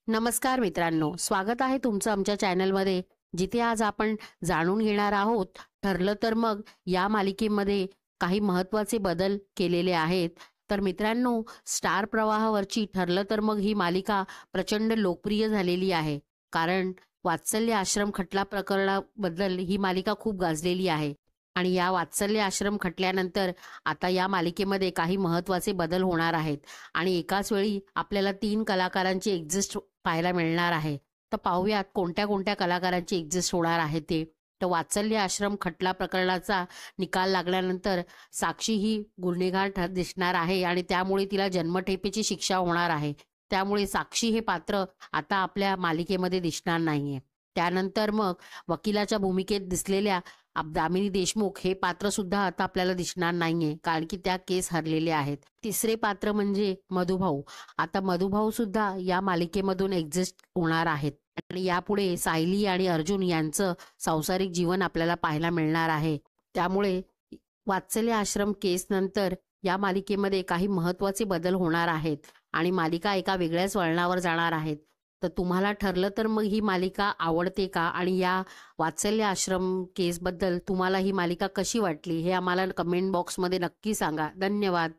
नमस्कार मित्रांनो, स्वागत आहे तुमचं आमच्या चॅनलमध्ये. जिथे आज आपण जाणून घेणार आहोत, ठरलं तर मग या मालिकेमध्ये काही महत्त्वाचे बदल केलेले आहेत. तर मित्रांनो, स्टार प्रवाहावरची ठरलं तर मग ही मालिका प्रचंड लोकप्रिय झालेली आहे. कारण वात्सल्य आश्रम खटला प्रकरणाबद्दल ही मालिका खूप गाजलेली आहे. आणि या वात्सल्य आश्रम खटल्यानंतर आता या मालिकेमध्ये काही महत्त्वाचे बदल होणार आहेत. आणि एकाच वेळी आपल्याला 3 कलाकारांची एक्झिस्ट पाहायला मिळणार आहे. तर पाहूयात कोणत्या-कोणत्या कलाकारांची एक्झिस्ट होणार आहे ते. तर वात्सल्य आश्रम खटला प्रकरणाचा निकाल लागल्यानंतर साक्षी ही गुन्हेगार दिसणार आहे आणि त्यामुळे तिला जन्मठेपेची शिक्षा होणार आहे. त्यामुळे साक्षी हे पात्र आता आपल्या मालिकेमध्ये दिसणार नाहीये. त्यानंतर मग वकिलाच्या भूमिकेत दिसलेल्या दामिनी देशमुख हे पात्र सुद्धा आता आपल्याला दिसणार नाहीये, कारण की त्या केस हरलेल्या आहेत. तिसरे पात्र म्हणजे मधुभाऊ. आता मधुभाऊ सुद्धा या मालिकेमधून एक्झिस्ट होणार आहेत आणि यापुढे सायली आणि अर्जुन यांचं सांसारिक जीवन आपल्याला पाहायला मिळणार आहे. त्यामुळे वात्सल्य आश्रम केस नंतर या मालिकेमध्ये काही महत्त्वाचे बदल होणार आहेत आणि मालिका एका वेगळ्याच वळणावर जाणार आहेत. तर तुम्हाला ठरलं तर मग ही मालिका आवडते का? आणि या वात्सल्य आश्रम केसबद्दल तुम्हाला ही मालिका कशी वाटली? हे आम्हाला कमेंट बॉक्समध्ये नक्की सांगा. धन्यवाद.